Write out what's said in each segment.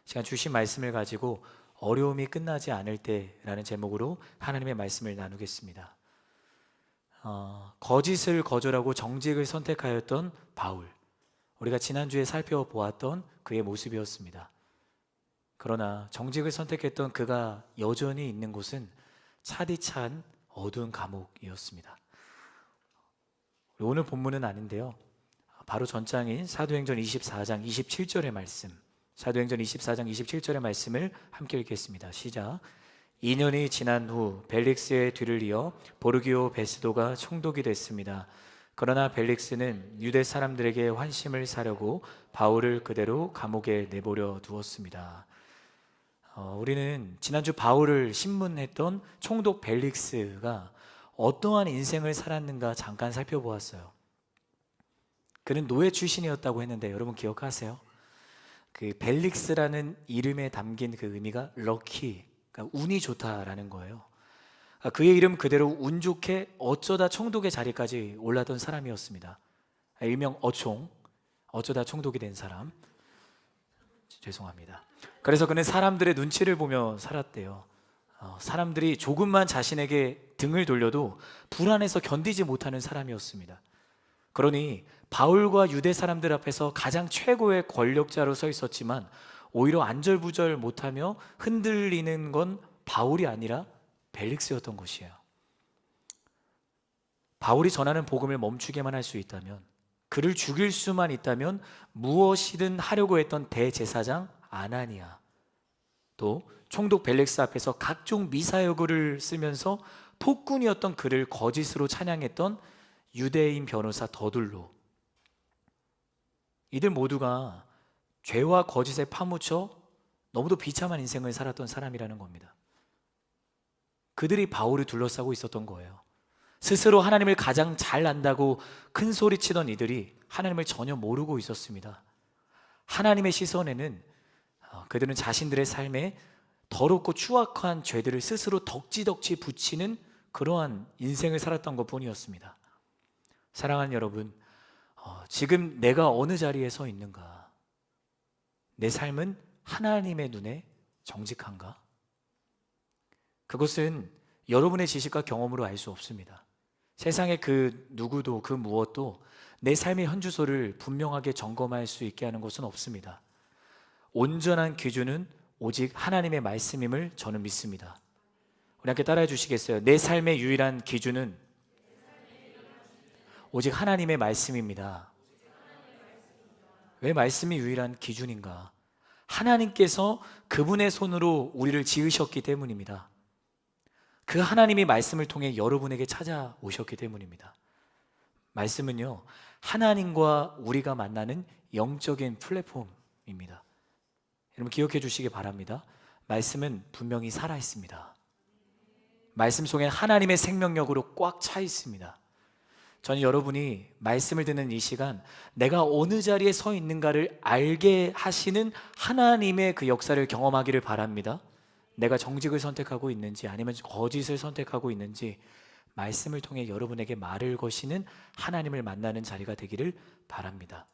시간 주신 말씀을 가지고 어려움이 끝나지 않을 때라는 제목으로 하나님의 말씀을 나누겠습니다. 거짓을 거절하고 정직을 선택하였던 바울, 우리가 지난주에 살펴보았던 그의 모습이었습니다. 그러나 정직을 선택했던 그가 여전히 있는 곳은 차디찬 어두운 감옥이었습니다. 오늘 본문은 아닌데요, 바로 전장인 사도행전 24장 27절의 말씀, 사도행전 24장 27절의 말씀을 함께 읽겠습니다. 시작. 2년이 지난 후 벨릭스의 뒤를 이어 보르기오 베스도가 총독이 됐습니다. 그러나 벨릭스는 유대 사람들에게 환심을 사려고 바울을 그대로 감옥에 내버려 두었습니다. 우리는 지난주 바울을 신문했던 총독 벨릭스가 어떠한 인생을 살았는가 잠깐 살펴보았어요. 그는 노예 출신이었다고 했는데 여러분 기억하세요? 그 벨릭스라는 이름에 담긴 그 의미가 럭키, 그러니까 운이 좋다라는 거예요. 그의 이름 그대로 운 좋게 어쩌다 총독의 자리까지 올랐던 사람이었습니다. 일명 어총, 어쩌다 총독이 된 사람. 죄송합니다. 그래서 그는 사람들의 눈치를 보며 살았대요. 사람들이 조금만 자신에게 등을 돌려도 불안해서 견디지 못하는 사람이었습니다. 그러니 바울과 유대 사람들 앞에서 가장 최고의 권력자로 서 있었지만 오히려 안절부절 못하며 흔들리는 건 바울이 아니라 벨릭스였던 것이에요. 바울이 전하는 복음을 멈추게만 할 수 있다면, 그를 죽일 수만 있다면 무엇이든 하려고 했던 대제사장 아나니아, 또 총독 벨릭스 앞에서 각종 미사여구를 쓰면서 폭군이었던 그를 거짓으로 찬양했던 유대인 변호사 더둘로, 이들 모두가 죄와 거짓에 파묻혀 너무도 비참한 인생을 살았던 사람이라는 겁니다. 그들이 바울을 둘러싸고 있었던 거예요. 스스로 하나님을 가장 잘 안다고 큰 소리치던 이들이 하나님을 전혀 모르고 있었습니다. 하나님의 시선에는 그들은 자신들의 삶에 더럽고 추악한 죄들을 스스로 덕지덕지 붙이는 그러한 인생을 살았던 것 뿐이었습니다. 사랑하는 여러분, 지금 내가 어느 자리에 서 있는가? 내 삶은 하나님의 눈에 정직한가? 그것은 여러분의 지식과 경험으로 알 수 없습니다. 세상의 그 누구도 그 무엇도 내 삶의 현주소를 분명하게 점검할 수 있게 하는 것은 없습니다. 온전한 기준은 오직 하나님의 말씀임을 저는 믿습니다. 우리 함께 따라해 주시겠어요? 내 삶의 유일한 기준은 오직 하나님의 말씀입니다. 왜 말씀이 유일한 기준인가? 하나님께서 그분의 손으로 우리를 지으셨기 때문입니다. 그 하나님이 말씀을 통해 여러분에게 찾아오셨기 때문입니다. 말씀은요, 하나님과 우리가 만나는 영적인 플랫폼입니다. 여러분 기억해 주시기 바랍니다. 말씀은 분명히 살아 있습니다. 말씀 속에 하나님의 생명력으로 꽉 차 있습니다. 저는 여러분이 말씀을 듣는 이 시간, 내가 어느 자리에 서 있는가를 알게 하시는 하나님의 그 역사를 경험하기를 바랍니다. 내가 정직을 선택하고 있는지 아니면 거짓을 선택하고 있는지 말씀을 통해 여러분에게 말을 거시는 하나님을 만나는 자리가 되기를 바랍니다.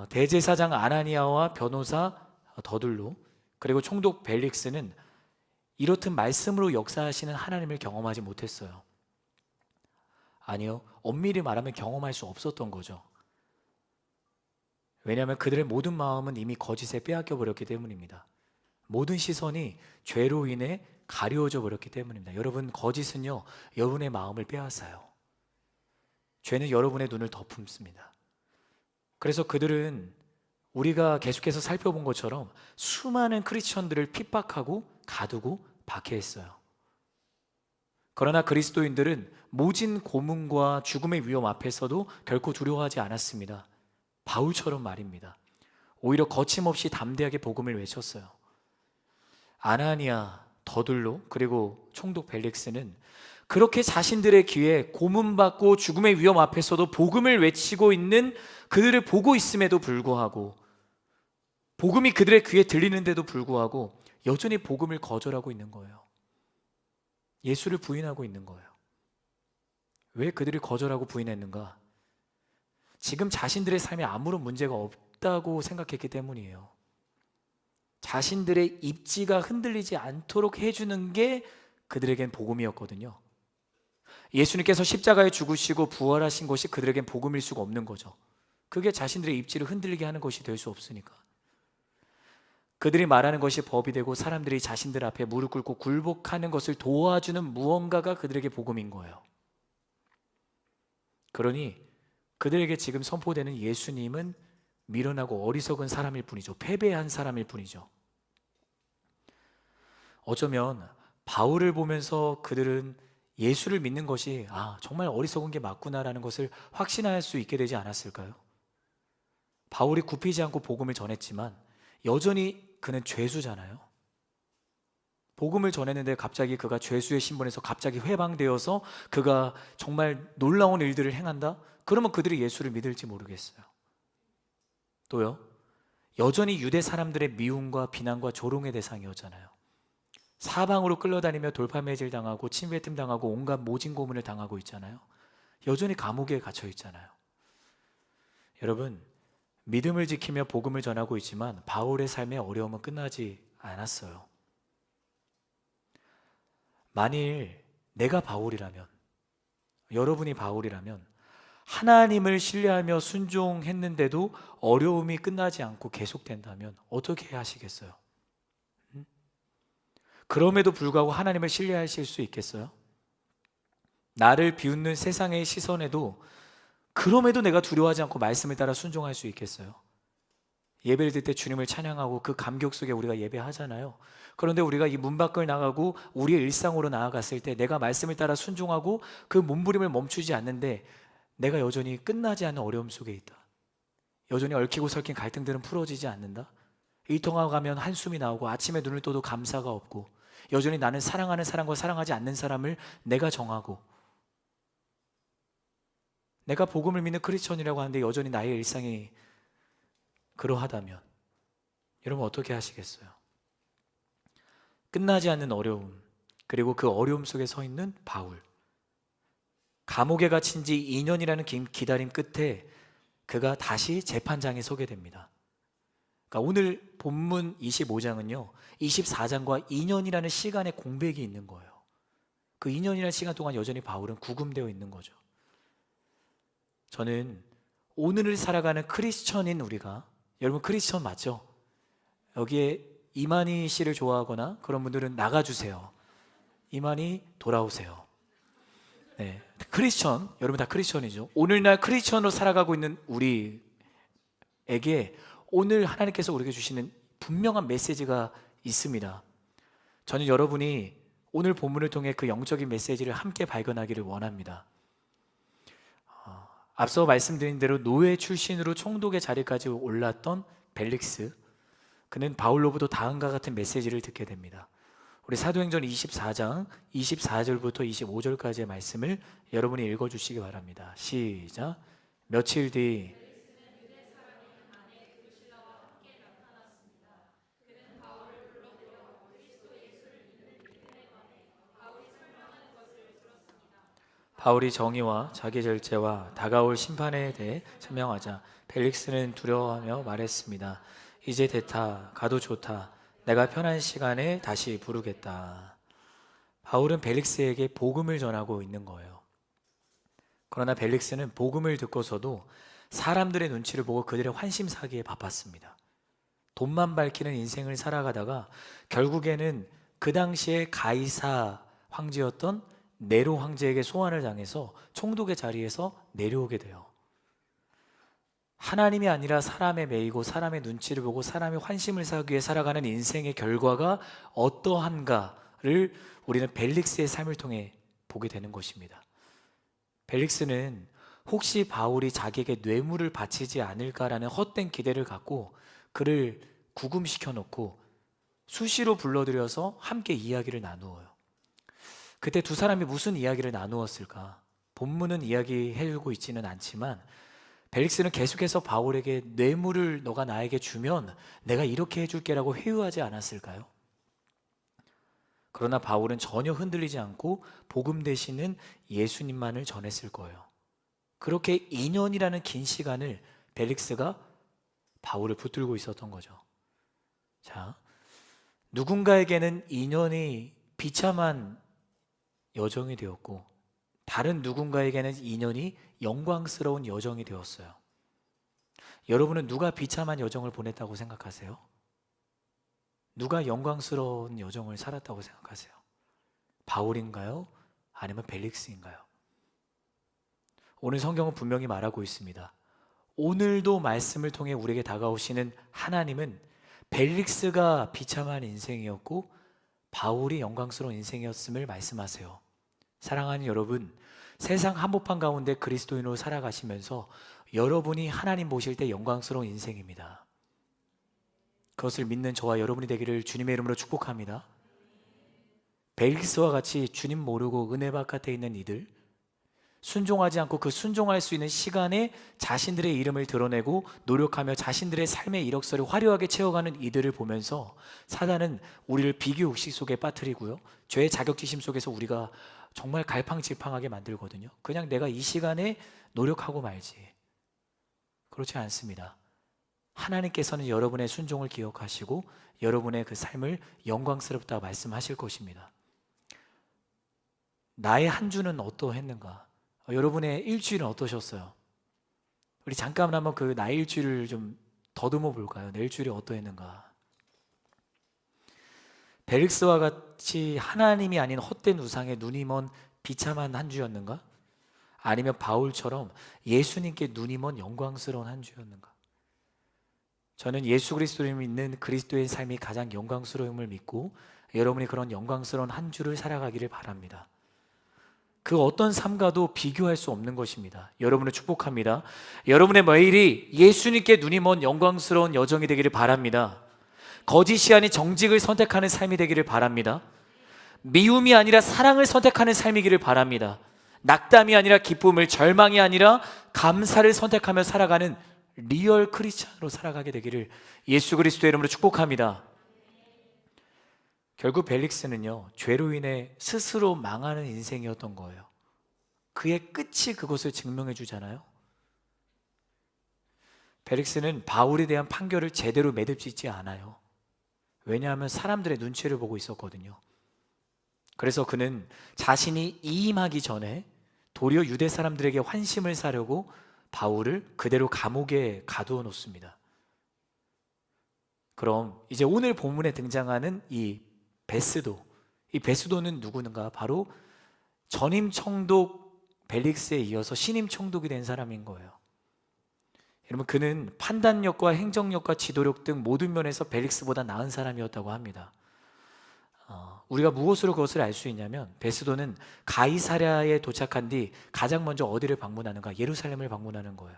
대제사장 아나니아와 변호사 더둘로, 그리고 총독 벨릭스는 이렇듯 말씀으로 역사하시는 하나님을 경험하지 못했어요. 아니요, 엄밀히 말하면 경험할 수 없었던 거죠. 왜냐하면 그들의 모든 마음은 이미 거짓에 빼앗겨 버렸기 때문입니다. 모든 시선이 죄로 인해 가려워져 버렸기 때문입니다. 여러분, 거짓은요, 여러분의 마음을 빼앗아요. 죄는 여러분의 눈을 덮습니다. 그래서 그들은 우리가 계속해서 살펴본 것처럼 수많은 크리스천들을 핍박하고 가두고 박해했어요. 그러나 그리스도인들은 모진 고문과 죽음의 위험 앞에서도 결코 두려워하지 않았습니다. 바울처럼 말입니다. 오히려 거침없이 담대하게 복음을 외쳤어요. 아나니아, 더둘로, 그리고 총독 벨릭스는 그렇게 자신들의 귀에 고문받고 죽음의 위험 앞에서도 복음을 외치고 있는 그들을 보고 있음에도 불구하고, 복음이 그들의 귀에 들리는데도 불구하고 여전히 복음을 거절하고 있는 거예요. 예수를 부인하고 있는 거예요. 왜 그들이 거절하고 부인했는가? 지금 자신들의 삶에 아무런 문제가 없다고 생각했기 때문이에요. 자신들의 입지가 흔들리지 않도록 해주는 게 그들에겐 복음이었거든요. 예수님께서 십자가에 죽으시고 부활하신 것이 그들에겐 복음일 수가 없는 거죠. 그게 자신들의 입지를 흔들리게 하는 것이 될 수 없으니까. 그들이 말하는 것이 법이 되고 사람들이 자신들 앞에 무릎 꿇고 굴복하는 것을 도와주는 무언가가 그들에게 복음인 거예요. 그러니 그들에게 지금 선포되는 예수님은 미련하고 어리석은 사람일 뿐이죠. 패배한 사람일 뿐이죠. 어쩌면 바울을 보면서 그들은 예수를 믿는 것이 정말 어리석은 게 맞구나라는 것을 확신할 수 있게 되지 않았을까요? 바울이 굽히지 않고 복음을 전했지만 여전히 그는 죄수잖아요. 복음을 전했는데 갑자기 그가 죄수의 신분에서 갑자기 회방되어서 그가 정말 놀라운 일들을 행한다? 그러면 그들이 예수를 믿을지 모르겠어요. 또요, 여전히 유대 사람들의 미움과 비난과 조롱의 대상이었잖아요. 사방으로 끌려다니며 돌팔매질 당하고 침뱉음 당하고 온갖 모진 고문을 당하고 있잖아요. 여전히 감옥에 갇혀 있잖아요. 여러분, 믿음을 지키며 복음을 전하고 있지만 바울의 삶의 어려움은 끝나지 않았어요. 만일 내가 바울이라면, 여러분이 바울이라면 하나님을 신뢰하며 순종했는데도 어려움이 끝나지 않고 계속된다면 어떻게 하시겠어요? 그럼에도 불구하고 하나님을 신뢰하실 수 있겠어요? 나를 비웃는 세상의 시선에도 그럼에도 내가 두려워하지 않고 말씀을 따라 순종할 수 있겠어요? 예배를 드릴 때 주님을 찬양하고 그 감격 속에 우리가 예배하잖아요. 그런데 우리가 이 문 밖을 나가고 우리의 일상으로 나아갔을 때 내가 말씀을 따라 순종하고 그 몸부림을 멈추지 않는데 내가 여전히 끝나지 않는 어려움 속에 있다. 여전히 얽히고 설킨 갈등들은 풀어지지 않는다. 일통하고 가면 한숨이 나오고 아침에 눈을 떠도 감사가 없고 여전히 나는 사랑하는 사람과 사랑하지 않는 사람을 내가 정하고 내가 복음을 믿는 크리스천이라고 하는데 여전히 나의 일상이 그러하다면 여러분 어떻게 하시겠어요? 끝나지 않는 어려움, 그리고 그 어려움 속에 서 있는 바울. 감옥에 갇힌 지 2년이라는 긴 기다림 끝에 그가 다시 재판장에 서게 됩니다. 그러니까 오늘 본문 25장은요 24장과 2년이라는 시간의 공백이 있는 거예요. 그 2년이라는 시간 동안 여전히 바울은 구금되어 있는 거죠. 저는 오늘을 살아가는 크리스천인 우리가, 여러분 크리스천 맞죠? 여기에 이만희 씨를 좋아하거나 그런 분들은 나가주세요. 이만희 돌아오세요. 네, 크리스천, 여러분 다 크리스천이죠. 오늘날 크리스천으로 살아가고 있는 우리에게 오늘 하나님께서 우리에게 주시는 분명한 메시지가 있습니다. 저는 여러분이 오늘 본문을 통해 그 영적인 메시지를 함께 발견하기를 원합니다. 앞서 말씀드린 대로 노예 출신으로 총독의 자리까지 올랐던 벨릭스, 그는 바울로부터 다음과 같은 메시지를 듣게 됩니다. 우리 사도행전 24장 24절부터 25절까지의 말씀을 여러분이 읽어주시기 바랍니다. 시작. 며칠 뒤 바울이 정의와 자기 절제와 다가올 심판에 대해 설명하자 벨릭스는 두려워하며 말했습니다. 이제 됐다. 가도 좋다. 내가 편한 시간에 다시 부르겠다. 바울은 벨릭스에게 복음을 전하고 있는 거예요. 그러나 벨릭스는 복음을 듣고서도 사람들의 눈치를 보고 그들의 환심사기에 바빴습니다. 돈만 밝히는 인생을 살아가다가 결국에는 그 당시에 가이사 황제였던 네로 황제에게 소환을 당해서 총독의 자리에서 내려오게 돼요. 하나님이 아니라 사람에 매이고 사람의 눈치를 보고 사람의 환심을 사기 위해 살아가는 인생의 결과가 어떠한가를 우리는 벨릭스의 삶을 통해 보게 되는 것입니다. 벨릭스는 혹시 바울이 자기에게 뇌물을 바치지 않을까라는 헛된 기대를 갖고 그를 구금시켜 놓고 수시로 불러들여서 함께 이야기를 나누어요. 그때 두 사람이 무슨 이야기를 나누었을까? 본문은 이야기해주고 있지는 않지만 벨릭스는 계속해서 바울에게 뇌물을 너가 나에게 주면 내가 이렇게 해줄게라고 회유하지 않았을까요? 그러나 바울은 전혀 흔들리지 않고 복음 되시는 예수님만을 전했을 거예요. 그렇게 2년이라는 긴 시간을 벨릭스가 바울을 붙들고 있었던 거죠. 자, 누군가에게는 인연이 비참한 여정이 되었고 다른 누군가에게는 인연이 영광스러운 여정이 되었어요. 여러분은 누가 비참한 여정을 보냈다고 생각하세요? 누가 영광스러운 여정을 살았다고 생각하세요? 바울인가요? 아니면 벨릭스인가요? 오늘 성경은 분명히 말하고 있습니다. 오늘도 말씀을 통해 우리에게 다가오시는 하나님은 벨릭스가 비참한 인생이었고 바울이 영광스러운 인생이었음을 말씀하세요. 사랑하는 여러분, 세상 한복판 가운데 그리스도인으로 살아가시면서 여러분이 하나님 보실 때 영광스러운 인생입니다. 그것을 믿는 저와 여러분이 되기를 주님의 이름으로 축복합니다. 벨릭스와 같이 주님 모르고 은혜 바깥에 있는 이들, 순종하지 않고 그 순종할 수 있는 시간에 자신들의 이름을 드러내고 노력하며 자신들의 삶의 이력서를 화려하게 채워가는 이들을 보면서 사단은 우리를 비교의식 속에 빠뜨리고요, 죄의 자격지심 속에서 우리가 정말 갈팡질팡하게 만들거든요. 그냥 내가 이 시간에 노력하고 말지. 그렇지 않습니다. 하나님께서는 여러분의 순종을 기억하시고 여러분의 그 삶을 영광스럽다 말씀하실 것입니다. 나의 한 주는 어떠했는가? 여러분의 일주일은 어떠셨어요? 우리 잠깐 한번 그 나의 일주일을 좀 더듬어 볼까요? 내 일주일이 어떠했는가? 벨릭스와 같이 하나님이 아닌 헛된 우상에 눈이 먼 비참한 한 주였는가? 아니면 바울처럼 예수님께 눈이 먼 영광스러운 한 주였는가? 저는 예수 그리스도를 믿는 그리스도의 삶이 가장 영광스러움을 믿고 여러분이 그런 영광스러운 한 주를 살아가기를 바랍니다. 그 어떤 삶과도 비교할 수 없는 것입니다. 여러분을 축복합니다. 여러분의 매일이 예수님께 눈이 먼 영광스러운 여정이 되기를 바랍니다. 거짓이 아닌 정직을 선택하는 삶이 되기를 바랍니다. 미움이 아니라 사랑을 선택하는 삶이기를 바랍니다. 낙담이 아니라 기쁨을, 절망이 아니라 감사를 선택하며 살아가는 리얼 크리스찬으로 살아가게 되기를 예수 그리스도의 이름으로 축복합니다. 결국 벨릭스는요, 죄로 인해 스스로 망하는 인생이었던 거예요. 그의 끝이 그것을 증명해 주잖아요. 벨릭스는 바울에 대한 판결을 제대로 매듭짓지 않아요. 왜냐하면 사람들의 눈치를 보고 있었거든요. 그래서 그는 자신이 이임하기 전에 도리어 유대 사람들에게 환심을 사려고 바울을 그대로 감옥에 가두어 놓습니다. 그럼 이제 오늘 본문에 등장하는 이 베스도, 이 베스도는 누구는가? 바로 전임 총독 벨릭스에 이어서 신임 총독이 된 사람인 거예요. 여러분, 그는 판단력과 행정력과 지도력 등 모든 면에서 벨릭스보다 나은 사람이었다고 합니다. 우리가 무엇으로 그것을 알 수 있냐면, 베스도는 가이사랴에 도착한 뒤 가장 먼저 어디를 방문하는가? 예루살렘을 방문하는 거예요.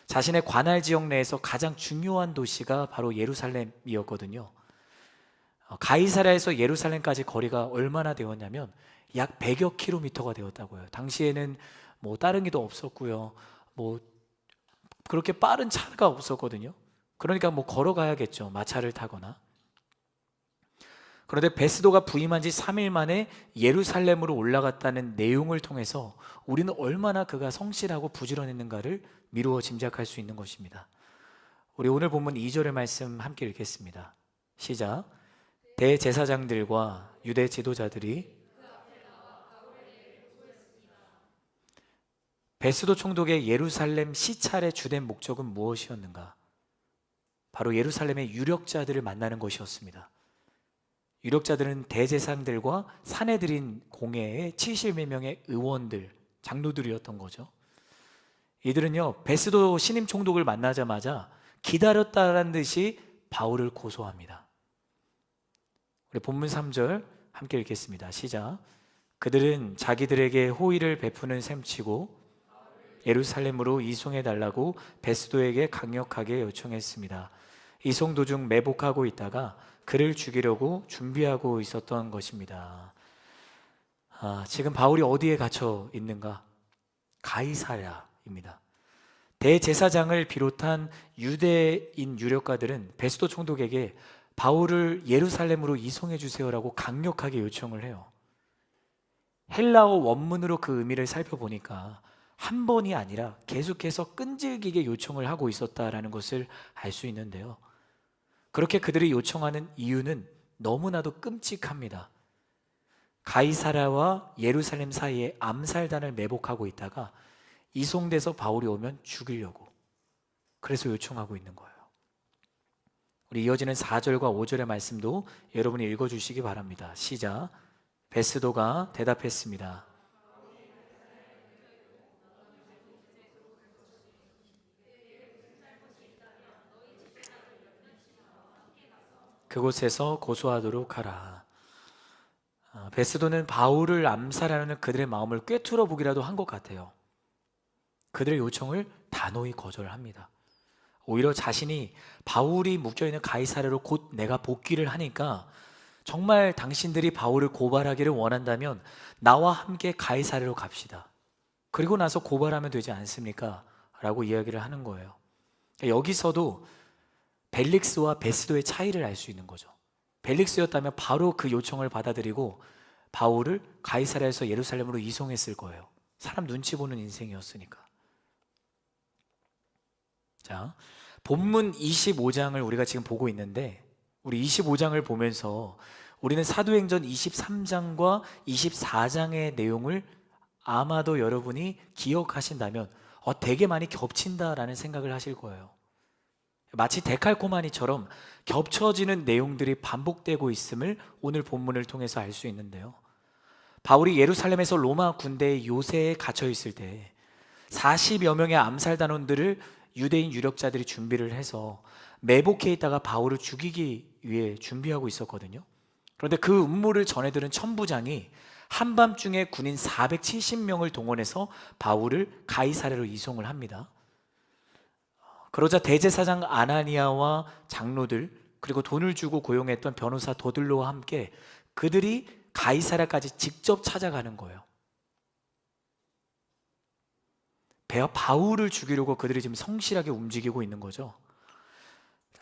자신의 관할 지역 내에서 가장 중요한 도시가 바로 예루살렘이었거든요. 가이사랴에서 예루살렘까지 거리가 얼마나 되었냐면 약 100여 킬로미터가 되었다고요. 당시에는 뭐 따릉이도 없었고요, 뭐 그렇게 빠른 차가 없었거든요. 그러니까 뭐 걸어가야겠죠, 마차를 타거나. 그런데 베스도가 부임한 지 3일 만에 예루살렘으로 올라갔다는 내용을 통해서 우리는 얼마나 그가 성실하고 부지런했는가를 미루어 짐작할 수 있는 것입니다. 우리 오늘 본문 2절의 말씀 함께 읽겠습니다. 시작. 대제사장들과 유대 지도자들이 베스도 총독의 예루살렘 시찰의 주된 목적은 무엇이었는가? 바로 예루살렘의 유력자들을 만나는 것이었습니다. 유력자들은 대제사장들과 사내들인 공회의 70여 명의 의원들, 장로들이었던 거죠. 이들은요, 베스도 신임 총독을 만나자마자 기다렸다라는 듯이 바울을 고소합니다. 우리 본문 3절 함께 읽겠습니다. 시작. 그들은 자기들에게 호의를 베푸는 셈치고 예루살렘으로 이송해 달라고 베스도에게 강력하게 요청했습니다. 이송 도중 매복하고 있다가 그를 죽이려고 준비하고 있었던 것입니다. 지금 바울이 어디에 갇혀 있는가? 가이사랴입니다. 대제사장을 비롯한 유대인 유력가들은 베스도 총독에게 바울을 예루살렘으로 이송해 주세요라고 강력하게 요청을 해요. 헬라어 원문으로 그 의미를 살펴보니까 한 번이 아니라 계속해서 끈질기게 요청을 하고 있었다라는 것을 알 수 있는데요. 그렇게 그들이 요청하는 이유는 너무나도 끔찍합니다. 가이사랴와 예루살렘 사이에 암살단을 매복하고 있다가 이송돼서 바울이 오면 죽이려고, 그래서 요청하고 있는 거예요. 우리 이어지는 4절과 5절의 말씀도 여러분이 읽어주시기 바랍니다. 시작. 베스도가 대답했습니다. 그곳에서 고소하도록 하라. 베스도는 바울을 암살하는 그들의 마음을 꿰뚫어 보기라도 한 것 같아요. 그들의 요청을 단호히 거절합니다. 오히려 자신이 바울이 묶여있는 가이사랴로 곧 내가 복귀를 하니까 정말 당신들이 바울을 고발하기를 원한다면 나와 함께 가이사랴로 갑시다. 그리고 나서 고발하면 되지 않습니까? 라고 이야기를 하는 거예요. 여기서도 벨릭스와 베스도의 차이를 알 수 있는 거죠. 벨릭스였다면 바로 그 요청을 받아들이고 바울을 가이사랴에서 예루살렘으로 이송했을 거예요. 사람 눈치 보는 인생이었으니까. 자, 본문 25장을 우리가 지금 보고 있는데, 우리 25장을 보면서 우리는 사도행전 23장과 24장의 내용을 아마도 여러분이 기억하신다면 되게 많이 겹친다라는 생각을 하실 거예요. 마치 데칼코마니처럼 겹쳐지는 내용들이 반복되고 있음을 오늘 본문을 통해서 알 수 있는데요. 바울이 예루살렘에서 로마 군대의 요새에 갇혀 있을 때 40여 명의 암살단원들을 유대인 유력자들이 준비를 해서 매복해 있다가 바울을 죽이기 위해 준비하고 있었거든요. 그런데 그 음모를 전해들은 천부장이 한밤중에 군인 470명을 동원해서 바울을 가이사랴로 이송을 합니다. 그러자 대제사장 아나니아와 장로들, 그리고 돈을 주고 고용했던 변호사 도들로와 함께 그들이 가이사랴까지 직접 찾아가는 거예요. 바울을 죽이려고 그들이 지금 성실하게 움직이고 있는 거죠.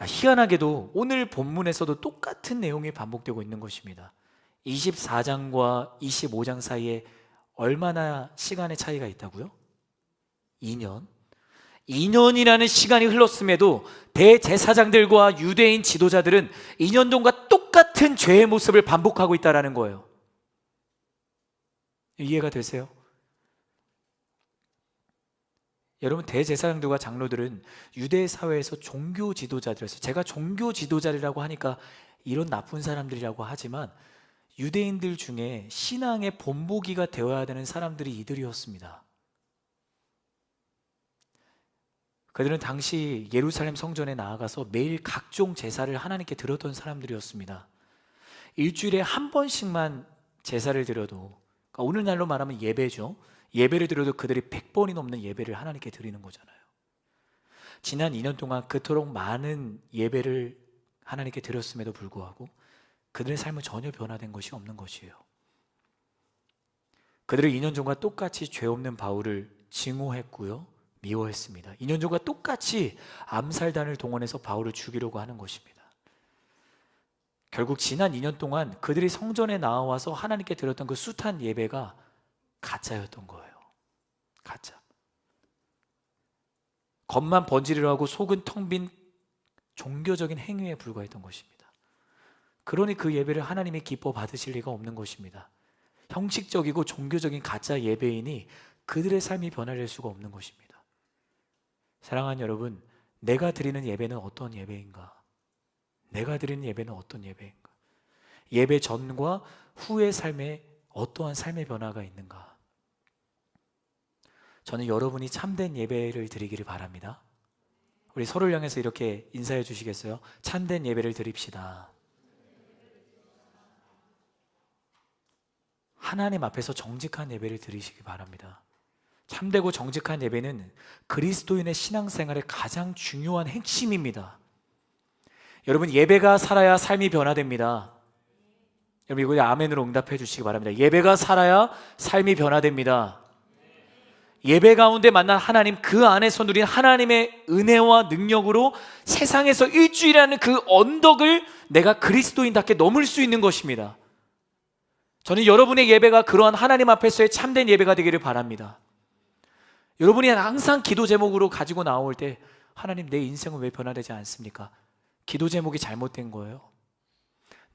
희한하게도 오늘 본문에서도 똑같은 내용이 반복되고 있는 것입니다. 24장과 25장 사이에 얼마나 시간의 차이가 있다고요? 2년. 2년이라는 시간이 흘렀음에도 대제사장들과 유대인 지도자들은 2년 전과 똑같은 죄의 모습을 반복하고 있다는 거예요. 이해가 되세요? 여러분, 대제사장들과 장로들은 유대 사회에서 종교 지도자들이었어요. 제가 종교 지도자라고 하니까 이런 나쁜 사람들이라고 하지만 유대인들 중에 신앙의 본보기가 되어야 되는 사람들이 이들이었습니다. 그들은 당시 예루살렘 성전에 나아가서 매일 각종 제사를 하나님께 드렸던 사람들이었습니다. 일주일에 한 번씩만 제사를 드려도, 그러니까 오늘날로 말하면 예배죠. 예배를 드려도 그들이 100번이 넘는 예배를 하나님께 드리는 거잖아요. 지난 2년 동안 그토록 많은 예배를 하나님께 드렸음에도 불구하고 그들의 삶은 전혀 변화된 것이 없는 것이에요. 그들은 2년 전과 똑같이 죄 없는 바울을 증오했고요, 미워했습니다. 2년 전과 똑같이 암살단을 동원해서 바울을 죽이려고 하는 것입니다. 결국 지난 2년 동안 그들이 성전에 나와서 하나님께 드렸던 그 숱한 예배가 가짜였던 거예요. 가짜. 겉만 번지르르 하고 속은 텅 빈 종교적인 행위에 불과했던 것입니다. 그러니 그 예배를 하나님이 기뻐 받으실 리가 없는 것입니다. 형식적이고 종교적인 가짜 예배인이 그들의 삶이 변화될 수가 없는 것입니다. 사랑하는 여러분, 내가 드리는 예배는 어떤 예배인가? 내가 드리는 예배는 어떤 예배인가? 예배 전과 후의 삶에 어떠한 삶의 변화가 있는가? 저는 여러분이 참된 예배를 드리기를 바랍니다. 우리 서로를 향해서 이렇게 인사해 주시겠어요? 참된 예배를 드립시다. 하나님 앞에서 정직한 예배를 드리시기 바랍니다. 참되고 정직한 예배는 그리스도인의 신앙생활의 가장 중요한 핵심입니다. 여러분, 예배가 살아야 삶이 변화됩니다. 여러분, 이거 아멘으로 응답해 주시기 바랍니다. 예배가 살아야 삶이 변화됩니다. 예배 가운데 만난 하나님, 그 안에서 누린 하나님의 은혜와 능력으로 세상에서 일주일이라는 그 언덕을 내가 그리스도인답게 넘을 수 있는 것입니다. 저는 여러분의 예배가 그러한 하나님 앞에서의 참된 예배가 되기를 바랍니다. 여러분이 항상 기도 제목으로 가지고 나올 때, 하나님, 내 인생은 왜 변화되지 않습니까? 기도 제목이 잘못된 거예요.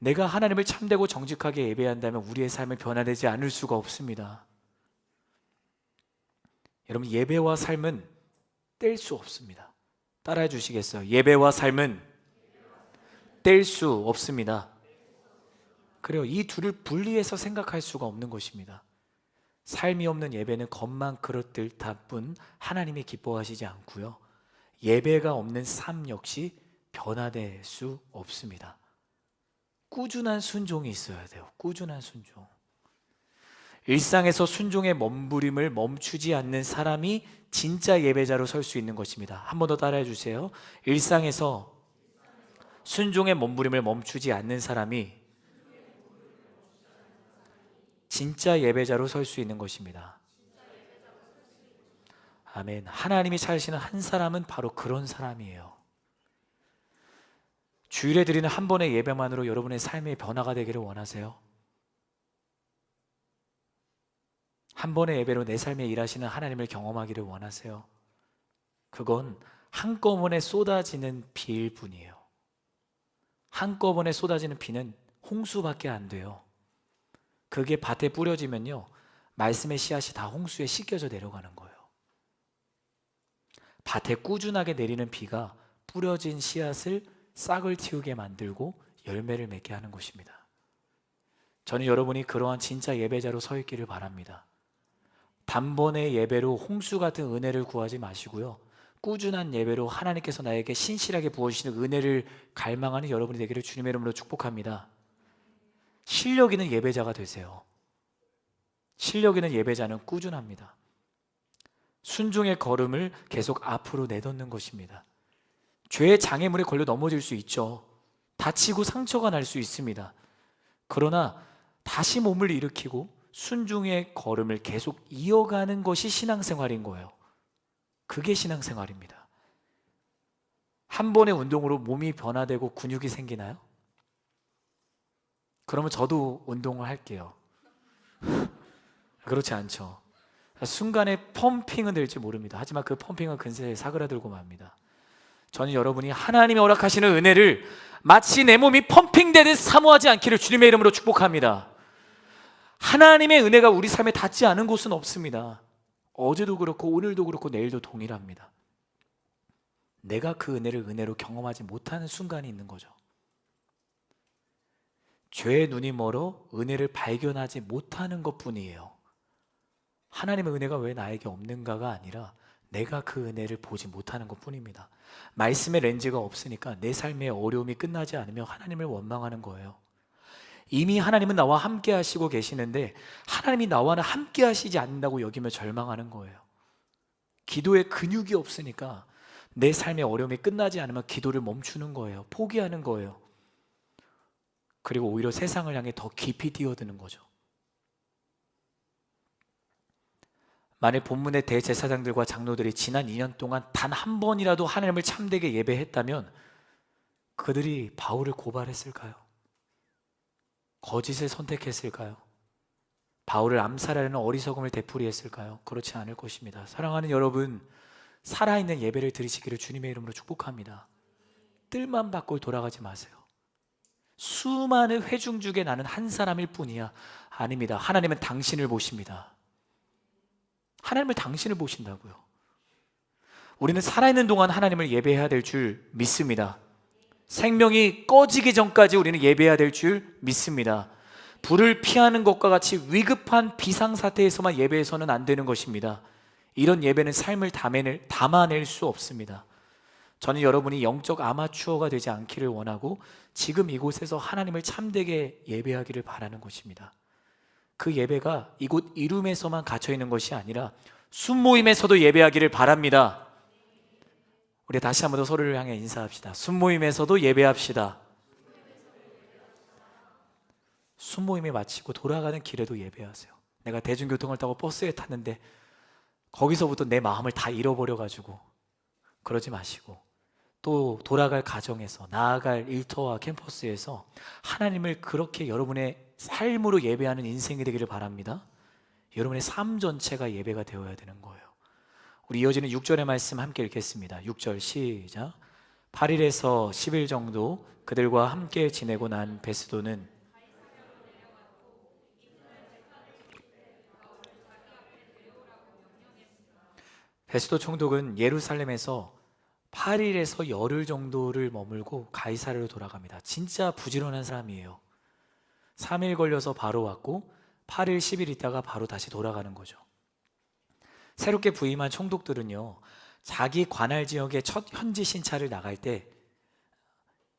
내가 하나님을 참되고 정직하게 예배한다면 우리의 삶은 변화되지 않을 수가 없습니다. 여러분, 예배와 삶은 뗄 수 없습니다. 따라해 주시겠어요? 예배와 삶은 뗄 수 없습니다. 그래요. 이 둘을 분리해서 생각할 수가 없는 것입니다. 삶이 없는 예배는 겉만 그릇들 뿐 하나님이 기뻐하시지 않고요. 예배가 없는 삶 역시 변화될 수 없습니다. 꾸준한 순종이 있어야 돼요. 꾸준한 순종. 일상에서 순종의 몸부림을 멈추지 않는 사람이 진짜 예배자로 설 수 있는 것입니다. 한 번 더 따라해 주세요. 일상에서 순종의 몸부림을 멈추지 않는 사람이 진짜 예배자로 설 수 있는 것입니다. 아멘. 하나님이 찾으시는 한 사람은 바로 그런 사람이에요. 주일에 드리는 한 번의 예배만으로 여러분의 삶의 변화가 되기를 원하세요? 한 번의 예배로 내 삶에 일하시는 하나님을 경험하기를 원하세요? 그건 한꺼번에 쏟아지는 비일 뿐이에요. 한꺼번에 쏟아지는 비는 홍수밖에 안 돼요. 그게 밭에 뿌려지면요, 말씀의 씨앗이 다 홍수에 씻겨져 내려가는 거예요. 밭에 꾸준하게 내리는 비가 뿌려진 씨앗을 싹을 틔우게 만들고 열매를 맺게 하는 것입니다. 저는 여러분이 그러한 진짜 예배자로 서 있기를 바랍니다. 단번의 예배로 홍수 같은 은혜를 구하지 마시고요, 꾸준한 예배로 하나님께서 나에게 신실하게 부어주시는 은혜를 갈망하는 여러분이 되기를 주님의 이름으로 축복합니다. 실력 있는 예배자가 되세요. 실력 있는 예배자는 꾸준합니다. 순종의 걸음을 계속 앞으로 내딛는 것입니다. 죄의 장애물에 걸려 넘어질 수 있죠. 다치고 상처가 날 수 있습니다. 그러나 다시 몸을 일으키고 순종의 걸음을 계속 이어가는 것이 신앙생활인 거예요. 그게 신앙생활입니다. 한 번의 운동으로 몸이 변화되고 근육이 생기나요? 그러면 저도 운동을 할게요. 그렇지 않죠. 순간에 펌핑은 될지 모릅니다. 하지만 그 펌핑은 근세에 사그라들고 맙니다. 저는 여러분이 하나님이 허락하시는 은혜를 마치 내 몸이 펌핑되듯 사모하지 않기를 주님의 이름으로 축복합니다. 하나님의 은혜가 우리 삶에 닿지 않은 곳은 없습니다. 어제도 그렇고 오늘도 그렇고 내일도 동일합니다. 내가 그 은혜를 은혜로 경험하지 못하는 순간이 있는 거죠. 죄의 눈이 멀어 은혜를 발견하지 못하는 것뿐이에요. 하나님의 은혜가 왜 나에게 없는가가 아니라 내가 그 은혜를 보지 못하는 것뿐입니다. 말씀의 렌즈가 없으니까 내 삶의 어려움이 끝나지 않으면 하나님을 원망하는 거예요. 이미 하나님은 나와 함께 하시고 계시는데 하나님이 나와는 함께 하시지 않는다고 여기며 절망하는 거예요. 기도에 근육이 없으니까 내 삶의 어려움이 끝나지 않으면 기도를 멈추는 거예요. 포기하는 거예요. 그리고 오히려 세상을 향해 더 깊이 뛰어드는 거죠. 만일 본문의 대제사장들과 장로들이 지난 2년 동안 단 한 번이라도 하나님을 참되게 예배했다면 그들이 바울을 고발했을까요? 거짓을 선택했을까요? 바울을 암살하려는 어리석음을 되풀이했을까요? 그렇지 않을 것입니다. 사랑하는 여러분, 살아있는 예배를 드리시기를 주님의 이름으로 축복합니다. 뜰만 받고 돌아가지 마세요. 수많은 회중 중에 나는 한 사람일 뿐이야. 아닙니다. 하나님은 당신을 보십니다. 하나님을 당신을 보신다고요. 우리는 살아있는 동안 하나님을 예배해야 될 줄 믿습니다. 생명이 꺼지기 전까지 우리는 예배해야 될 줄 믿습니다. 불을 피하는 것과 같이 위급한 비상사태에서만 예배해서는 안 되는 것입니다. 이런 예배는 삶을 담아낼 수 없습니다. 저는 여러분이 영적 아마추어가 되지 않기를 원하고 지금 이곳에서 하나님을 참되게 예배하기를 바라는 것입니다. 그 예배가 이곳 이룸에서만 갇혀있는 것이 아니라 순모임에서도 예배하기를 바랍니다. 우리 다시 한번 더 서로를 향해 인사합시다. 순모임에서도 예배합시다. 순모임이 마치고 돌아가는 길에도 예배하세요. 내가 대중교통을 타고 버스에 탔는데 거기서부터 내 마음을 다 잃어버려가지고 그러지 마시고 또 돌아갈 가정에서 나아갈 일터와 캠퍼스에서 하나님을 그렇게 여러분의 삶으로 예배하는 인생이 되기를 바랍니다. 여러분의 삶 전체가 예배가 되어야 되는 거예요. 우리 이어지는 6절의 말씀 함께 읽겠습니다. 6절 시작. 8일에서 10일 정도 그들과 함께 지내고 난 베스도는 베스도 총독은 예루살렘에서 8일에서 열흘 정도를 머물고 가이사르로 돌아갑니다. 진짜 부지런한 사람이에요. 3일 걸려서 바로 왔고 8일, 10일 있다가 바로 다시 돌아가는 거죠. 새롭게 부임한 총독들은요, 자기 관할 지역의 첫 현지 신차를 나갈 때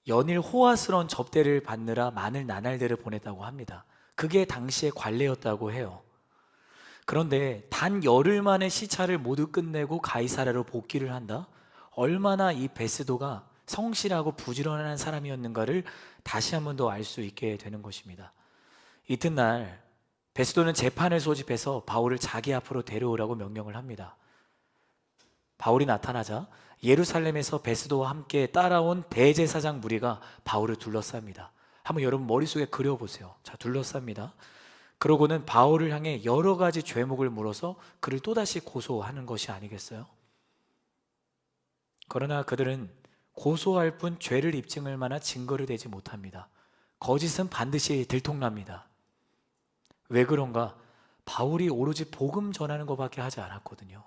연일 호화스러운 접대를 받느라 많은 나날들을 보냈다고 합니다. 그게 당시의 관례였다고 해요. 그런데 단 열흘 만에 시차를 모두 끝내고 가이사랴로 복귀를 한다? 얼마나 이 베스도가 성실하고 부지런한 사람이었는가를 다시 한 번 더 알 수 있게 되는 것입니다. 이튿날 베스도는 재판을 소집해서 바울을 자기 앞으로 데려오라고 명령을 합니다. 바울이 나타나자 예루살렘에서 베스도와 함께 따라온 대제사장 무리가 바울을 둘러쌉니다. 한번 여러분 머릿속에 그려보세요. 자, 둘러쌉니다. 그러고는 바울을 향해 여러 가지 죄목을 물어서 그를 또다시 고소하는 것이 아니겠어요? 그러나 그들은 고소할 뿐 죄를 입증할 만한 증거를 대지 못합니다. 거짓은 반드시 들통납니다. 왜 그런가? 바울이 오로지 복음 전하는 것밖에 하지 않았거든요.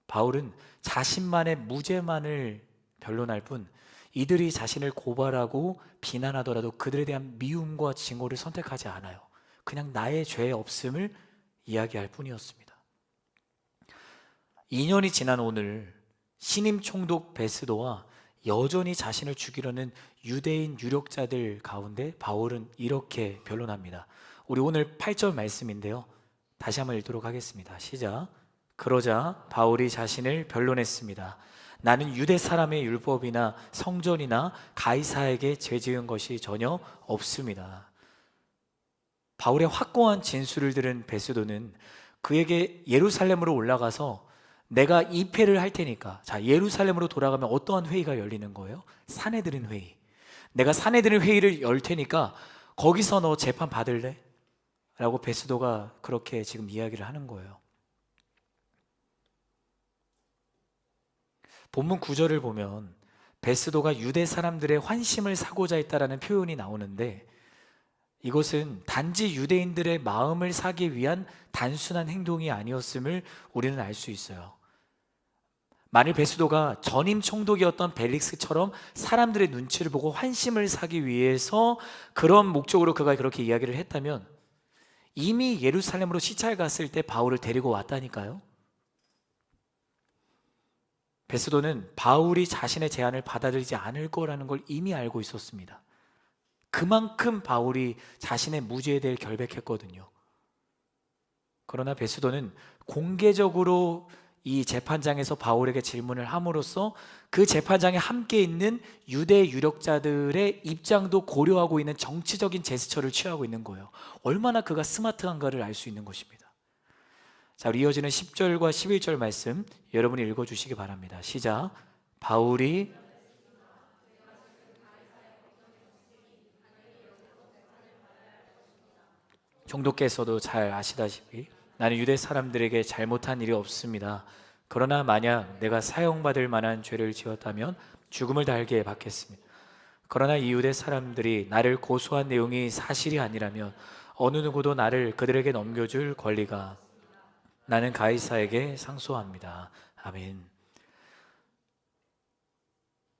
바울은 자신만의 무죄만을 변론할 뿐 이들이 자신을 고발하고 비난하더라도 그들에 대한 미움과 징후를 선택하지 않아요. 그냥 나의 죄 없음을 이야기할 뿐이었습니다. 2년이 지난 오늘 신임 총독 베스도와 여전히 자신을 죽이려는 유대인 유력자들 가운데 바울은 이렇게 변론합니다. 우리 오늘 8절 말씀인데요, 다시 한번 읽도록 하겠습니다. 시작. 그러자 바울이 자신을 변론했습니다. 나는 유대 사람의 율법이나 성전이나 가이사에게 죄 지은 것이 전혀 없습니다. 바울의 확고한 진술을 들은 베스도는 그에게 예루살렘으로 올라가서 내가 입회를 할 테니까, 자, 예루살렘으로 돌아가면 어떠한 회의가 열리는 거예요? 산헤드린 회의. 내가 산헤드린 회의를 열 테니까 거기서 너 재판 받을래? 라고 베스도가 그렇게 지금 이야기를 하는 거예요. 본문 9절을 보면 베스도가 유대 사람들의 환심을 사고자 했다라는 표현이 나오는데, 이것은 단지 유대인들의 마음을 사기 위한 단순한 행동이 아니었음을 우리는 알 수 있어요. 만일 베스도가 전임 총독이었던 벨릭스처럼 사람들의 눈치를 보고 환심을 사기 위해서 그런 목적으로 그가 그렇게 이야기를 했다면 이미 예루살렘으로 시찰 갔을 때 바울을 데리고 왔다니까요. 베스도는 바울이 자신의 제안을 받아들이지 않을 거라는 걸 이미 알고 있었습니다. 그만큼 바울이 자신의 무죄에 대해 결백했거든요. 그러나 베스도는 공개적으로 이 재판장에서 바울에게 질문을 함으로써 그 재판장에 함께 있는 유대 유력자들의 입장도 고려하고 있는 정치적인 제스처를 취하고 있는 거예요. 얼마나 그가 스마트한가를 알 수 있는 것입니다. 자, 우리 이어지는 10절과 11절 말씀 여러분이 읽어주시기 바랍니다. 시작. 바울이 총독께서도 잘 아시다시피 나는 유대 사람들에게 잘못한 일이 없습니다. 그러나 만약 내가 사형받을 만한 죄를 지었다면 죽음을 달게 받겠습니다. 그러나 이 유대 사람들이 나를 고소한 내용이 사실이 아니라면 어느 누구도 나를 그들에게 넘겨줄 권리가, 나는 가이사에게 상소합니다. 아멘.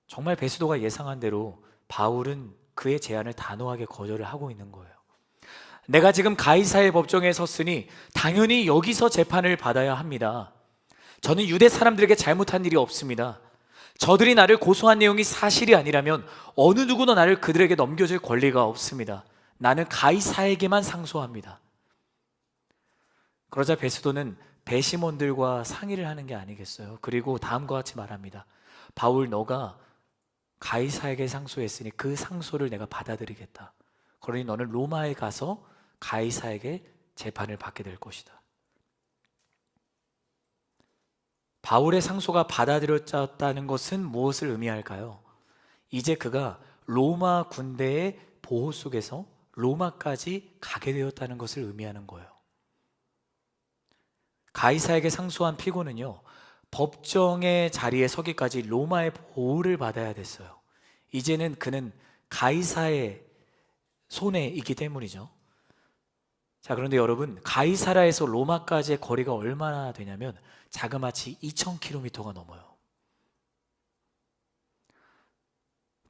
정말 베스도가 예상한 대로 바울은 그의 제안을 단호하게 거절을 하고 있는 거예요. 내가 지금 가이사의 법정에 섰으니 당연히 여기서 재판을 받아야 합니다. 저는 유대 사람들에게 잘못한 일이 없습니다. 저들이 나를 고소한 내용이 사실이 아니라면 어느 누구도 나를 그들에게 넘겨줄 권리가 없습니다. 나는 가이사에게만 상소합니다. 그러자 베스도는 배심원들과 상의를 하는 게 아니겠어요? 그리고 다음과 같이 말합니다. 바울, 너가 가이사에게 상소했으니 그 상소를 내가 받아들이겠다. 그러니 너는 로마에 가서 가이사에게 재판을 받게 될 것이다. 바울의 상소가 받아들여졌다는 것은 무엇을 의미할까요? 이제 그가 로마 군대의 보호 속에서 로마까지 가게 되었다는 것을 의미하는 거예요. 가이사에게 상소한 피고는요, 법정의 자리에 서기까지 로마의 보호를 받아야 됐어요. 이제는 그는 가이사의 손에 있기 때문이죠. 자, 그런데 여러분, 가이사라에서 로마까지의 거리가 얼마나 되냐면 자그마치 2000km가 넘어요.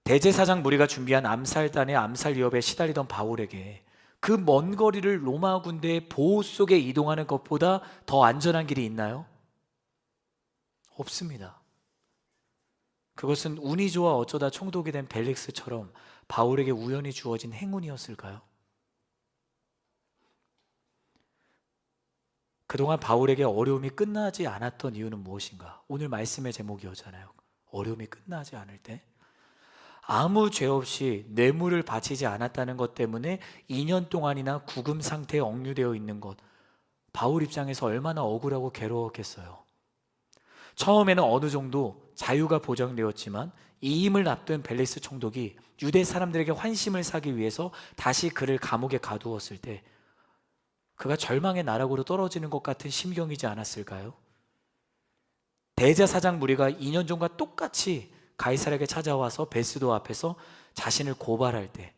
대제사장 무리가 준비한 암살단의 암살 위협에 시달리던 바울에게 그 먼 거리를 로마 군대의 보호 속에 이동하는 것보다 더 안전한 길이 있나요? 없습니다. 그것은 운이 좋아 어쩌다 총독이 된 벨릭스처럼 바울에게 우연히 주어진 행운이었을까요? 그동안 바울에게 어려움이 끝나지 않았던 이유는 무엇인가? 오늘 말씀의 제목이었잖아요. 어려움이 끝나지 않을 때 아무 죄 없이 뇌물을 바치지 않았다는 것 때문에 2년 동안이나 구금 상태에 억류되어 있는 것, 바울 입장에서 얼마나 억울하고 괴로웠겠어요. 처음에는 어느 정도 자유가 보장되었지만 이임을 앞둔 벨릭스 총독이 유대 사람들에게 환심을 사기 위해서 다시 그를 감옥에 가두었을 때 그가 절망의 나락으로 떨어지는 것 같은 심경이지 않았을까요? 대제사장 무리가 2년 전과 똑같이 가이사랴에게 찾아와서 베스도 앞에서 자신을 고발할 때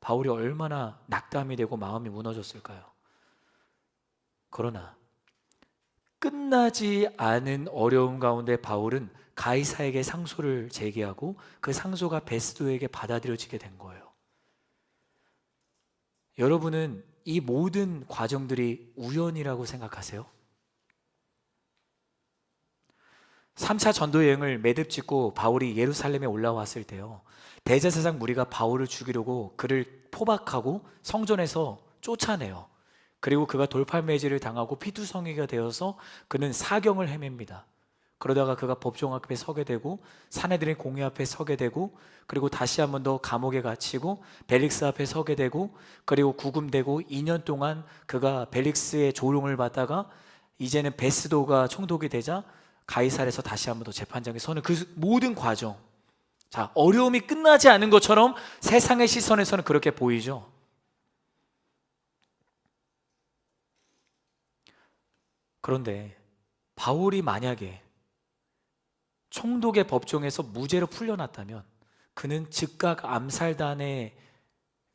바울이 얼마나 낙담이 되고 마음이 무너졌을까요? 그러나 끝나지 않은 어려움 가운데 바울은 가이사에게 상소를 제기하고 그 상소가 베스도에게 받아들여지게 된 거예요. 여러분은 이 모든 과정들이 우연이라고 생각하세요? 3차 전도 여행을 매듭 짓고 바울이 예루살렘에 올라왔을 때요, 대제사장 무리가 바울을 죽이려고 그를 포박하고 성전에서 쫓아내요. 그리고 그가 돌팔매질을 당하고 피투성이가 되어서 그는 사경을 헤맵니다. 그러다가 그가 법정 앞에 서게 되고 사내들의 공회 앞에 서게 되고 그리고 다시 한 번 더 감옥에 갇히고 벨릭스 앞에 서게 되고 그리고 구금되고 2년 동안 그가 벨릭스의 조롱을 받다가 이제는 베스도가 총독이 되자 가이사랴에서 다시 한 번 더 재판장에 서는 그 모든 과정, 자, 어려움이 끝나지 않은 것처럼 세상의 시선에서는 그렇게 보이죠. 그런데 바울이 만약에 총독의 법정에서 무죄로 풀려났다면 그는 즉각 암살단의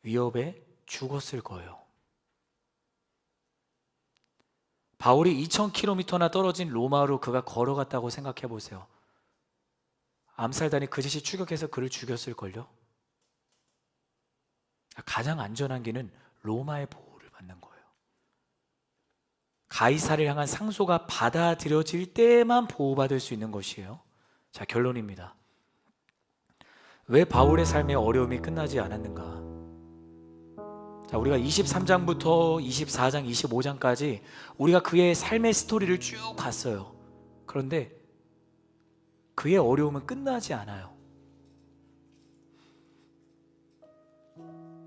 위협에 죽었을 거예요. 바울이 2000km나 떨어진 로마로 그가 걸어갔다고 생각해 보세요. 암살단이 그 즉시 추격해서 그를 죽였을걸요? 가장 안전한 길은 로마의 보호를 받는 거예요. 가이사를 향한 상소가 받아들여질 때만 보호받을 수 있는 것이에요. 자, 결론입니다. 왜 바울의 삶의 어려움이 끝나지 않았는가? 자, 우리가 23장부터 24장, 25장까지 우리가 그의 삶의 스토리를 쭉 봤어요. 그런데 그의 어려움은 끝나지 않아요.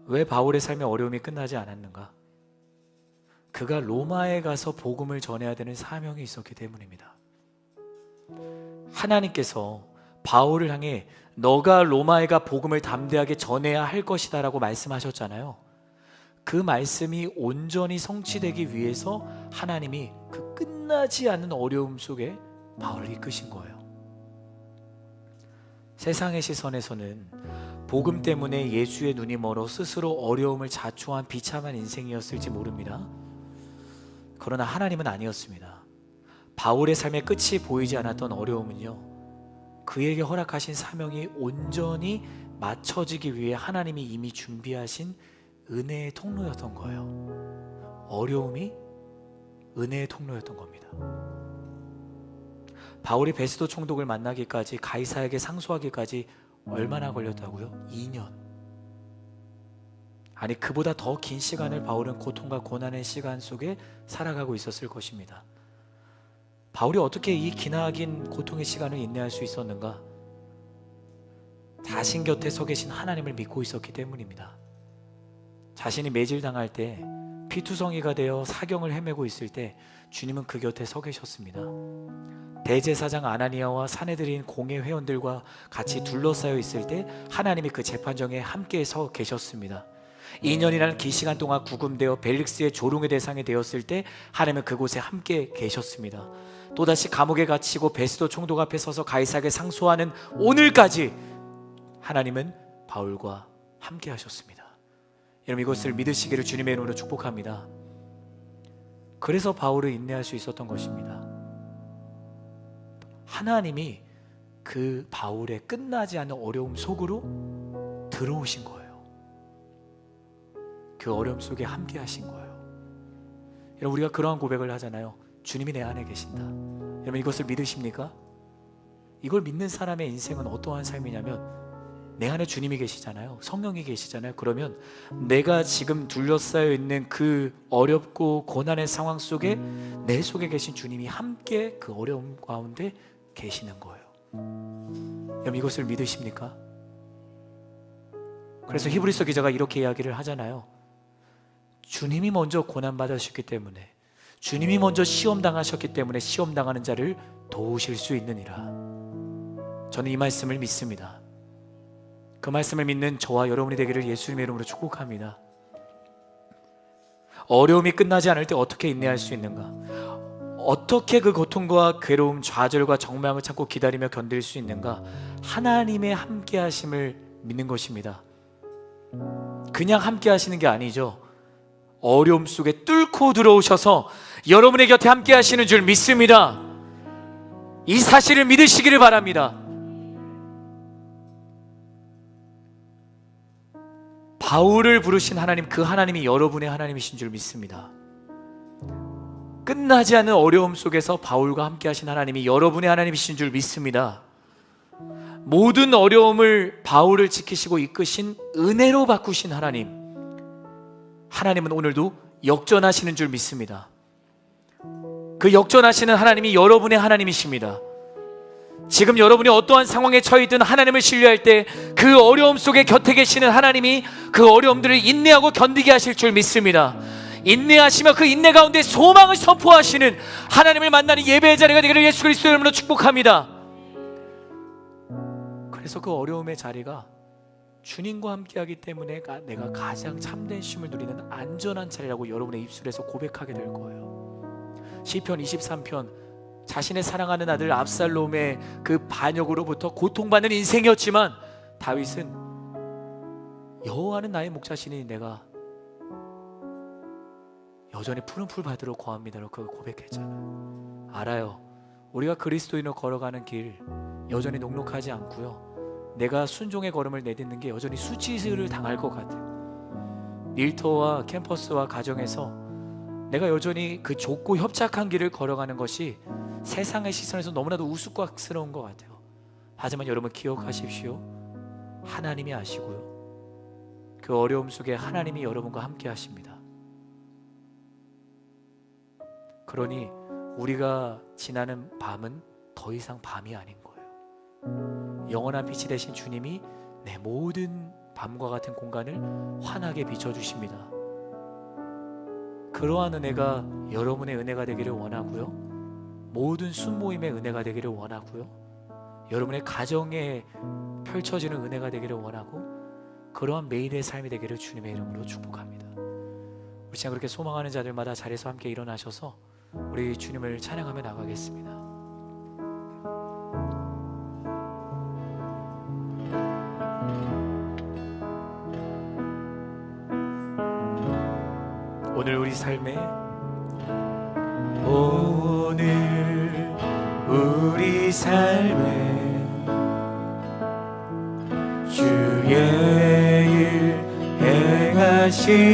왜 바울의 삶의 어려움이 끝나지 않았는가? 그가 로마에 가서 복음을 전해야 되는 사명이 있었기 때문입니다. 하나님께서 바울을 향해 너가 로마에 가 복음을 담대하게 전해야 할 것이다 라고 말씀하셨잖아요. 그 말씀이 온전히 성취되기 위해서 하나님이 그 끝나지 않는 어려움 속에 바울을 이끄신 거예요. 세상의 시선에서는 복음 때문에 예수의 눈이 멀어 스스로 어려움을 자초한 비참한 인생이었을지 모릅니다. 그러나 하나님은 아니었습니다. 바울의 삶의 끝이 보이지 않았던 어려움은요, 그에게 허락하신 사명이 온전히 맞춰지기 위해 하나님이 이미 준비하신 은혜의 통로였던 거예요. 어려움이 은혜의 통로였던 겁니다. 바울이 베스도 총독을 만나기까지, 가이사에게 상소하기까지 얼마나 걸렸다고요? 2년. 아니, 그보다 더 긴 시간을 바울은 고통과 고난의 시간 속에 살아가고 있었을 것입니다. 바울이 어떻게 이 기나긴 고통의 시간을 인내할 수 있었는가? 자신 곁에 서 계신 하나님을 믿고 있었기 때문입니다. 자신이 매질당할 때, 피투성이가 되어 사경을 헤매고 있을 때 주님은 그 곁에 서 계셨습니다. 대제사장 아나니아와 사내들인 공회 회원들과 같이 둘러싸여 있을 때 하나님이 그 재판정에 함께 서 계셨습니다. 2년이라는 긴 시간 동안 구금되어 벨릭스의 조롱의 대상이 되었을 때 하나님은 그곳에 함께 계셨습니다. 또다시 감옥에 갇히고 베스도 총독 앞에 서서 가이사에게 상소하는 오늘까지 하나님은 바울과 함께 하셨습니다. 여러분, 이것을 믿으시기를 주님의 이름으로 축복합니다. 그래서 바울을 인내할 수 있었던 것입니다. 하나님이 그 바울의 끝나지 않는 어려움 속으로 들어오신 거예요. 그 어려움 속에 함께 하신 거예요. 여러분, 우리가 그러한 고백을 하잖아요. 주님이 내 안에 계신다. 여러분, 이것을 믿으십니까? 이걸 믿는 사람의 인생은 어떠한 삶이냐면, 내 안에 주님이 계시잖아요. 성령이 계시잖아요. 그러면 내가 지금 둘러싸여 있는 그 어렵고 고난의 상황 속에 내 속에 계신 주님이 함께 그 어려움 가운데 계시는 거예요. 여러분, 이것을 믿으십니까? 그래서 히브리서 기자가 이렇게 이야기를 하잖아요. 주님이 먼저 고난받으셨기 때문에, 주님이 먼저 시험당하셨기 때문에 시험당하는 자를 도우실 수 있느니라. 저는 이 말씀을 믿습니다. 그 말씀을 믿는 저와 여러분이 되기를 예수님의 이름으로 축복합니다. 어려움이 끝나지 않을 때 어떻게 인내할 수 있는가? 어떻게 그 고통과 괴로움, 좌절과 정망을 참고 기다리며 견딜 수 있는가? 하나님의 함께 하심을 믿는 것입니다. 그냥 함께 하시는 게 아니죠. 어려움 속에 뚫고 들어오셔서 여러분의 곁에 함께 하시는 줄 믿습니다. 이 사실을 믿으시기를 바랍니다. 바울을 부르신 하나님, 그 하나님이 여러분의 하나님이신 줄 믿습니다. 끝나지 않는 어려움 속에서 바울과 함께 하신 하나님이 여러분의 하나님이신 줄 믿습니다. 모든 어려움을 바울을 지키시고 이끄신 은혜로 바꾸신 하나님, 하나님은 오늘도 역전하시는 줄 믿습니다. 그 역전하시는 하나님이 여러분의 하나님이십니다. 지금 여러분이 어떠한 상황에 처해있든 하나님을 신뢰할 때 그 어려움 속에 곁에 계시는 하나님이 그 어려움들을 인내하고 견디게 하실 줄 믿습니다. 인내하시며 그 인내 가운데 소망을 선포하시는 하나님을 만나는 예배의 자리가 되기를 예수 그리스도의 이름으로 축복합니다. 그래서 그 어려움의 자리가 주님과 함께하기 때문에 내가 가장 참된 쉼을 누리는 안전한 자리라고 여러분의 입술에서 고백하게 될 거예요. 시편 23편, 자신의 사랑하는 아들 압살롬의 그 반역으로부터 고통받는 인생이었지만 다윗은 여호와는 나의 목자시니 내가 여전히 푸른 풀 받으러 거합니다라고 그걸 고백했잖아요. 알아요. 우리가 그리스도인으로 걸어가는 길 여전히 녹록하지 않고요, 내가 순종의 걸음을 내딛는 게 여전히 수치를 당할 것 같아요. 일터와 캠퍼스와 가정에서 내가 여전히 그 좁고 협착한 길을 걸어가는 것이 세상의 시선에서 너무나도 우스꽝스러운 것 같아요. 하지만 여러분 기억하십시오. 하나님이 아시고요, 그 어려움 속에 하나님이 여러분과 함께 하십니다. 그러니 우리가 지나는 밤은 더 이상 밤이 아닌 거예요. 영원한 빛이 되신 주님이 내 모든 밤과 같은 공간을 환하게 비춰주십니다. 그러한 은혜가 여러분의 은혜가 되기를 원하고요, 모든 순모임의 은혜가 되기를 원하고요, 여러분의 가정에 펼쳐지는 은혜가 되기를 원하고, 그러한 매일의 삶이 되기를 주님의 이름으로 축복합니다. 우리 시간 그렇게 소망하는 자들마다 자리에서 함께 일어나셔서 우리 주님을 찬양하며 나가겠습니다. 오늘 우리 삶에, 오늘 우리 삶에 주의 일 행하시네.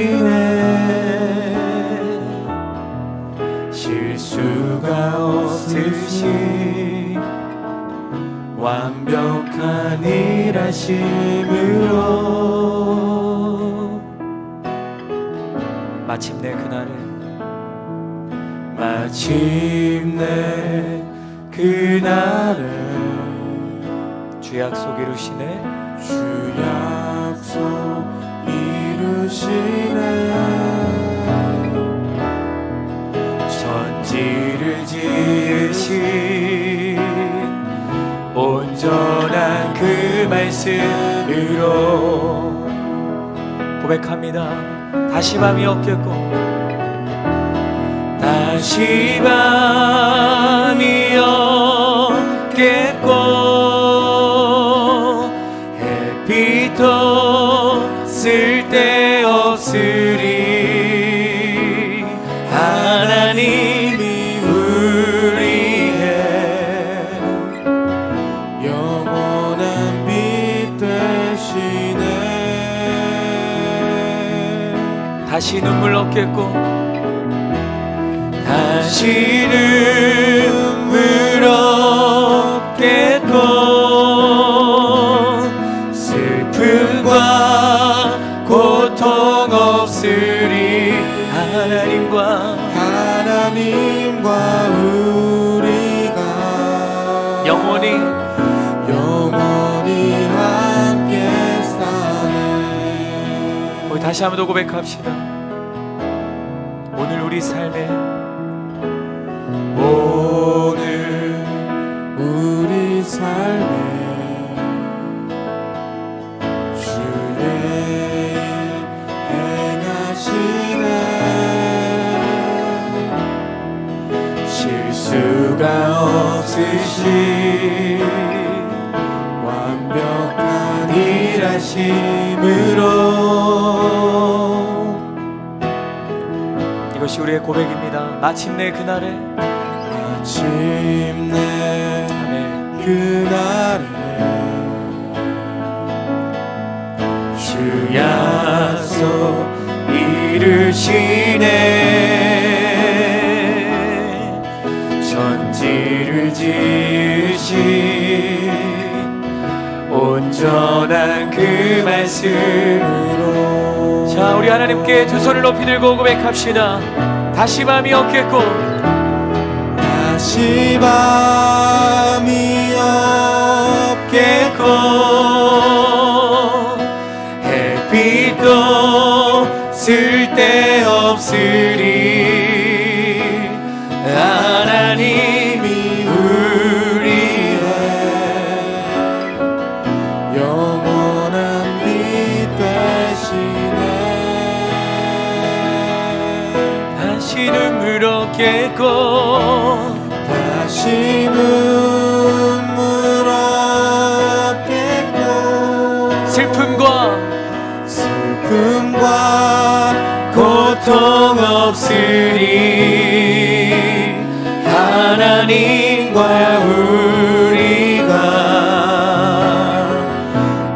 실수가 없으신 완벽한 일하심으로 마침내 그날은 주 약속 이루시네. 주 약속 이루시네. 천지를 지으신 온전한 그 말씀으로 고백합니다. 다시 밤이 없겠고 다시 밤이 없겠고 햇빛도 쓸데없으리 하나님이 우리의 영원한 빛 되시네. 다시 눈물 없겠고 다시 눈물 없겠고 슬픔과 고통 없으리 하나님과 우리가 영원히 함께 사네. 우리 다시 한번 더 고백합시다. 오늘 우리 삶에 오늘 우리 삶에 주의 행하시네. 실수가 없으신 완벽한 일하심으로. 이것이 우리의 고백입니다. 마침내 그날에 그날에 주 약속 이루시네. 천지를 지으신 온전한 그 말씀으로. 자, 우리 하나님께 두 손을 높이 들고 고백합시다. 다시 밤이 없겠고 다시 밤이 없겠고 햇빛도 쓸데없으리 하나님이 우리의 영원한 빛 되시네. 다시 눈물 없겠고 다시 눈물 없겠고 슬픔과 고통 없으리 하나님과 우리가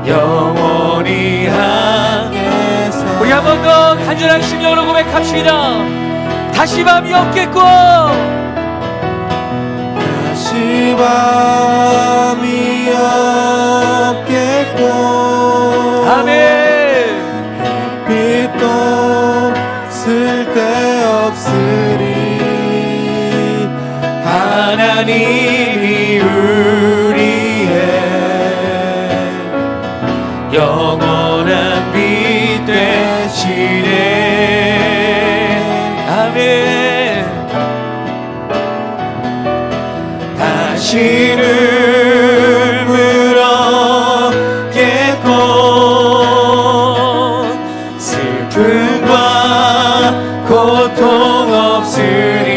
영원히 함께 사. 우리 한 번 더 간절한 심령으로 고백합시다. 다시 밤이 없겠고 다시 밤이 없겠고 아멘. 햇빛도 쓸데없으리 하나님이 우리의 영원한 빛 되시네. 아멘. 다시 눈물 없겠고 슬픔과 고통 없으리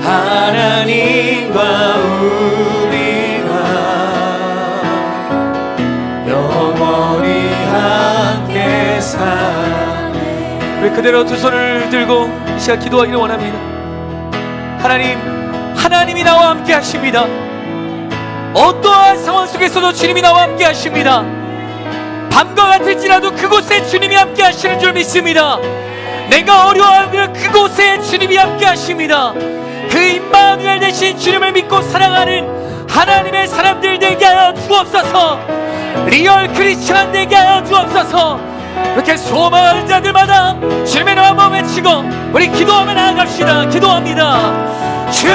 하나님과 우리가 영원히 함께 사네. 우리 그대로 두 손을 들고 이 시간 기도하기를 원합니다. 하나님이 나와 함께 하십니다. 어떠한 상황 속에서도 주님이 나와 함께 하십니다. 밤과 같을지라도 그곳에 주님이 함께 하시는 줄 믿습니다. 내가 어려워하는 그곳에 주님이 함께 하십니다. 그 임마누엘 되신 주님을 믿고 사랑하는 하나님의 사람들 되게 하여 주옵소서. 리얼 크리스찬 되게 하여 주옵소서. 이렇게 소망하는 자들마다 주님의 나만 외치고 우리 기도하며 나아갑시다. 기도합니다. 주여